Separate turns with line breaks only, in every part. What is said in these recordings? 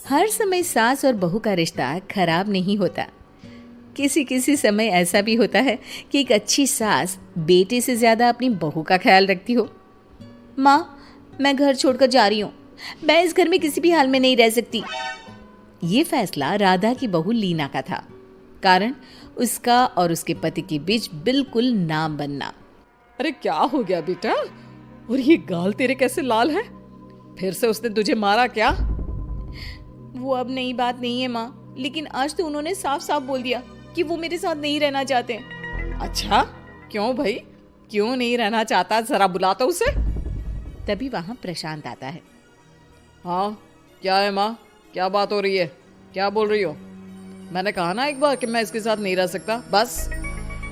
हर समय सास और बहू का रिश्ता खराब नहीं होता। किसी किसी समय ऐसा भी होता है कि एक अच्छी सास बेटे से ज़्यादा अपनी बहू का ख्याल रखती हो। माँ, मैं घर छोड़कर जा रही हूँ, मैं इस घर में किसी भी हाल में नहीं रह सकती। ये फैसला राधा की बहू लीना का था। कारण उसका और उसके पति के बीच बिल्कुल ना बनना।
अरे क्या हो गया बेटा? और ये गाल तेरे कैसे लाल है? फिर से उसने तुझे मारा क्या?
वो अब नई बात नहीं है माँ, लेकिन आज तो उन्होंने साफ साफ बोल दिया कि वो मेरे साथ नहीं रहना चाहते।
अच्छा, क्यों भाई? क्यों नहीं रहना चाहता? जरा बुला तो उसे।
तभी वहां प्रशांत आता है।
हाँ, क्या है माँ? क्या बात हो रही है? क्या बोल रही हो? मैंने कहा ना एक बार कि मैं इसके साथ नहीं रह सकता, बस।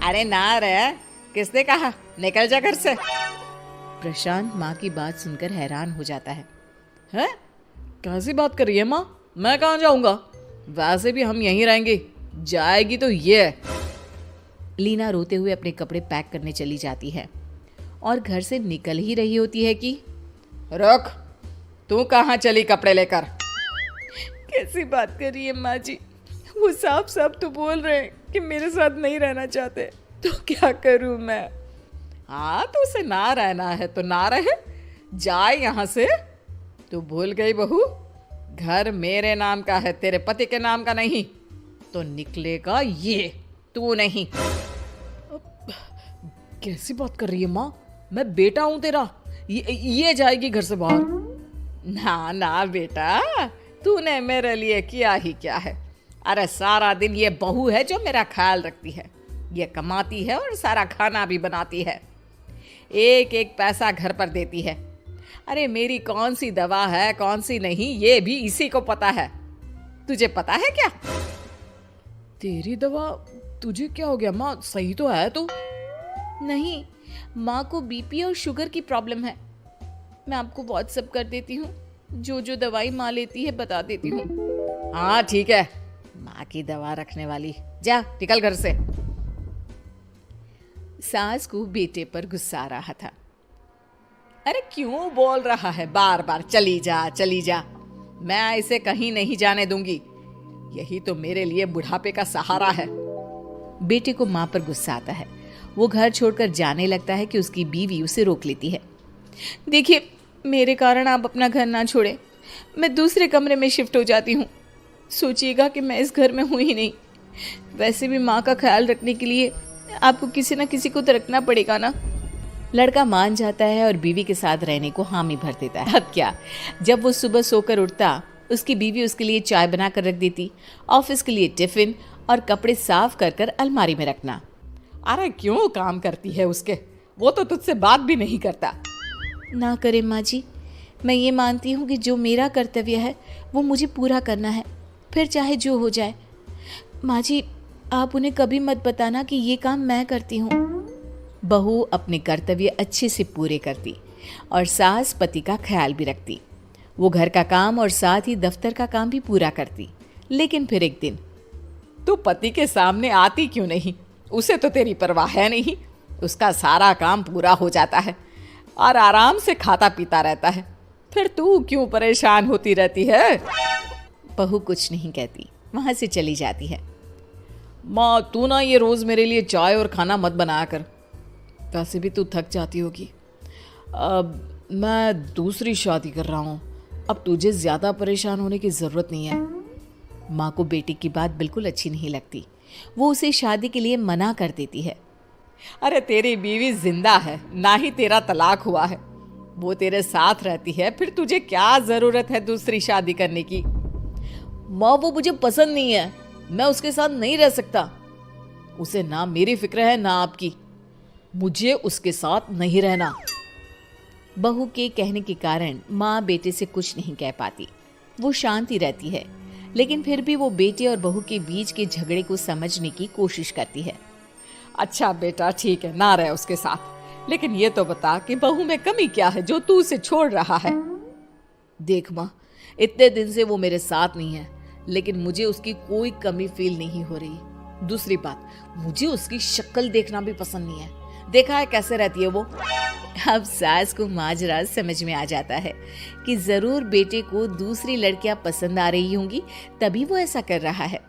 अरे ना रे, किसने कहा? निकल जा घर से। प्रशांत माँ की बात सुनकर हैरान हो जाता है।
हैं? कैसी बात कर रही है माँ? मैं कहाँ जाऊंगा? वैसे भी हम यहीं रहेंगे। जाएगी तो ये।
लीना रोते हुए अपने कपड़े पैक करने चली जाती है और घर से निकल ही रही होती है कि
रुक, तू कहाँ चली कपड़े लेकर?
कैसी बात कर रही है माँ जी? वो साफ साफ तो बोल रहे हैं कि मेरे साथ नहीं रहना चाहते, तो क्या करूं मैं?
हाँ, तो उसे ना रहना है तो ना रहे, जाए यहाँ से। तू भूल गई बहू, घर मेरे नाम का है, तेरे पति के नाम का नहीं। तो निकलेगा ये, तू नहीं। कैसी बात कर रही है माँ? मैं बेटा हूं तेरा, ये जाएगी घर से बाहर।
ना ना बेटा, तूने मेरे लिए किया ही क्या है? अरे सारा दिन ये बहू है जो मेरा ख्याल रखती है। ये कमाती है और सारा खाना भी बनाती है, एक एक पैसा घर पर देती है। अरे मेरी कौन सी दवा है कौन सी नहीं, ये भी इसी को पता है। तुझे पता है क्या?
तेरी दवा? तुझे क्या हो गया माँ? सही तो है तू?
नहीं, माँ को बीपी और शुगर की प्रॉब्लम है। मैं आपको व्हाट्सएप कर देती हूँ, जो जो दवाई माँ लेती है बता देती हूँ।
हाँ ठीक है, माँ की दवा रखने वाली, जा निकल घर से।
सास को बेटे पर गुस्सा आ रहा था।
अरे क्यों बोल रहा है बार बार चली जा चली जा? मैं इसे कहीं नहीं जाने दूंगी, यही तो मेरे लिए बुढ़ापे का सहारा है।
बेटे को माँ पर गुस्सा आता है। वो घर छोड़कर जाने लगता है कि उसकी बीवी उसे रोक लेती है। देखिए, मेरे कारण आप अपना घर ना छोड़े, मैं दूसरे कमरे में शिफ्ट हो जाती हूँ। सोचिएगा कि मैं इस घर में हूँ ही नहीं। वैसे भी माँ का ख्याल रखने के लिए आपको किसी ना किसी को तो रखना पड़ेगा ना। लड़का मान जाता है और बीवी के साथ रहने को हामी भर देता है। अब क्या, जब वो सुबह सोकर उठता, उसकी बीवी उसके लिए चाय बना कर रख देती, ऑफिस के लिए टिफिन और कपड़े साफ कर कर अलमारी में रखना।
अरे क्यों काम करती है उसके? वो तो तुझसे बात भी नहीं करता।
ना करे माँ जी, मैं ये मानती हूँ कि जो मेरा कर्तव्य है वो मुझे पूरा करना है, फिर चाहे जो हो जाए। माँ जी, आप उन्हें कभी मत बताना कि ये काम मैं करती हूँ। बहू अपने कर्तव्य अच्छे से पूरे करती और सास पति का ख्याल भी रखती। वो घर का काम और साथ ही दफ्तर का काम भी पूरा करती। लेकिन फिर एक दिन,
तू पति के सामने आती क्यों नहीं? उसे तो तेरी परवाह है नहीं, उसका सारा काम पूरा हो जाता है और आराम से खाता पीता रहता है। फिर तू क्यों परेशान होती रहती है?
बहू कुछ नहीं कहती, वहां से चली जाती है।
माँ, तू ना ये रोज मेरे लिए चाय और खाना मत बनाया कर, वैसे भी तू थक जाती होगी। अब मैं दूसरी शादी कर रहा हूँ, अब तुझे ज्यादा परेशान होने की जरूरत नहीं है।
माँ को बेटी की बात बिल्कुल अच्छी नहीं लगती। वो उसे शादी के लिए मना कर देती है।
अरे तेरी बीवी जिंदा है, ना ही तेरा तलाक हुआ है, वो तेरे साथ रहती है, फिर तुझे क्या जरूरत है दूसरी शादी करने की? माँ, वो मुझे पसंद नहीं है, मैं उसके साथ नहीं रह सकता। उसे ना मेरी फिक्र है ना आपकी, मुझे उसके साथ नहीं रहना।
बहू के कहने के कारण माँ बेटे से कुछ नहीं कह पाती। वो शांति रहती है, लेकिन फिर भी वो बेटे और बहू के बीच के झगड़े को समझने की कोशिश करती है।
अच्छा बेटा ठीक है, ना रहे उसके साथ, लेकिन ये तो बता कि बहू में कमी क्या है जो तू उसे छोड़ रहा है?
देख माँ, इतने दिन से वो मेरे साथ नहीं है, लेकिन मुझे उसकी कोई कमी फील नहीं हो रही। दूसरी बात, मुझे उसकी शक्ल देखना भी पसंद नहीं है। देखा है कैसे रहती है वो? अब सास को माजरा समझ में आ जाता है कि जरूर बेटे को दूसरी लड़कियां पसंद आ रही होंगी, तभी वो ऐसा कर रहा है।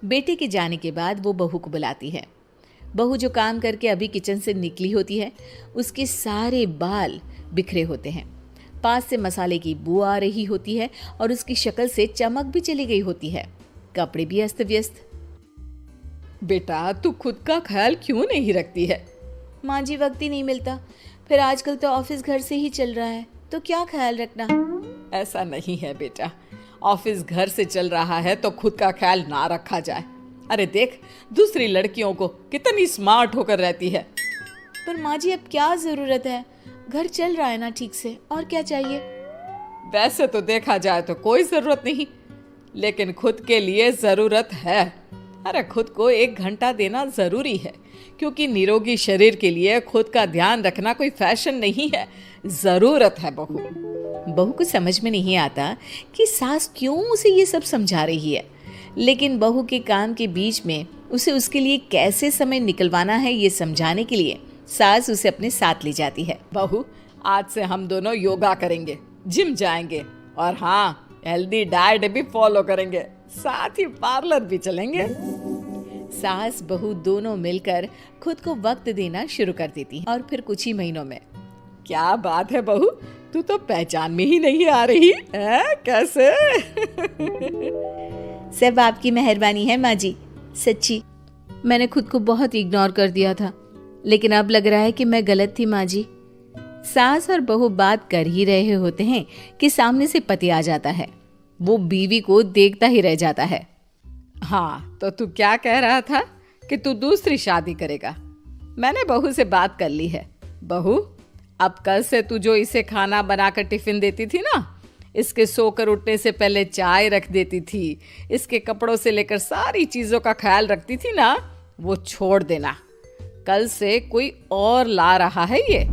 बेटे के जाने के बाद वो बहू को बुलाती है। बहू जो काम करके अभी किचन से निकली होती है, उसके सारे बाल बिखरे होते हैं, पास से मसाले की बू आ रही होती है और उसकी शक्ल से चमक भी चली गई होती है, कपड़े भी अस्त व्यस्त।
बेटा तू खुद का ख्याल क्यों नहीं रखती है?
माँ जी, वक्त ही नहीं मिलता, फिर आजकल तो ऑफिस घर से ही चल रहा है, तो क्या ख्याल रखना।
ऐसा नहीं है बेटा, ऑफिस घर से चल रहा है तो खुद का ख्याल ना रखा जाए। अरे देख, दूसरी लड़कियों को कितनी स्मार्ट होकर रहती है।
पर माँ जी, अब क्या जरूरत है, घर चल रहा है ना ठीक से, और क्या चाहिए।
वैसे तो देखा जाए तो कोई जरूरत नहीं, लेकिन खुद के लिए जरूरत है। अरे खुद को 1 घंटा देना जरूरी है, क्योंकि निरोगी शरीर के लिए खुद का ध्यान रखना कोई फैशन नहीं है, जरूरत है।
बहू को समझ में नहीं आता कि सास क्यों उसे ये सब समझा रही है, लेकिन बहू के काम के बीच में उसे उसके लिए कैसे समय निकलवाना है ये समझाने के लिए सास उसे अपने साथ ले जाती है।
बहू, आज से हम दोनों योगा करेंगे, जिम जाएंगे और हाँ, हेल्दी डाइट भी फॉलो करेंगे, साथ ही पार्लर भी चलेंगे।
सास बहू दोनों मिलकर खुद को वक्त देना शुरू कर देती हैं और फिर कुछ ही महीनों में।
क्या बात है बहू, तू तो पहचान में ही नहीं आ रही है, कैसे?
सब आपकी मेहरबानी है माँ जी, सच्ची मैंने खुद को बहुत इग्नोर कर दिया था, लेकिन अब लग रहा है कि मैं गलत थी माँ जी। सास और बहू बात कर ही रहे होते हैं कि सामने से पति आ जाता है। वो बीवी को देखता ही रह जाता है।
हाँ, तो तू क्या कह रहा था कि तू दूसरी शादी करेगा? मैंने बहू से बात कर ली है। बहू, अब कल से तू जो इसे खाना बनाकर टिफिन देती थी ना, इसके सोकर उठने से पहले चाय रख देती थी, इसके कपड़ों से लेकर सारी चीजों का ख्याल रखती थी ना, वो छोड़ देना। कल से कोई और ला रहा है ये।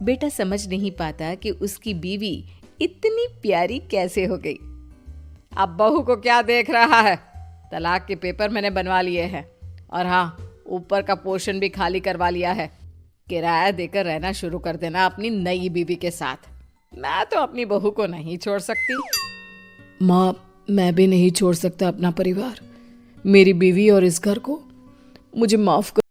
बेटा समझ नहीं पाता कि उसकी बीवी इतनी प्यारी कैसे हो गई।
अब बहू को क्या देख रहा है? तलाक के पेपर मैंने बनवा लिए हैं और हाँ, ऊपर का पोर्शन भी खाली करवा लिया है। किराया देकर रहना शुरू कर देना अपनी नई बीवी के साथ। मैं तो अपनी बहू को नहीं छोड़ सकती।
माँ, मैं भी नहीं छोड़ सकता अपना परिवार, मेरी बीवी और इस घर को। मुझे माफ कर।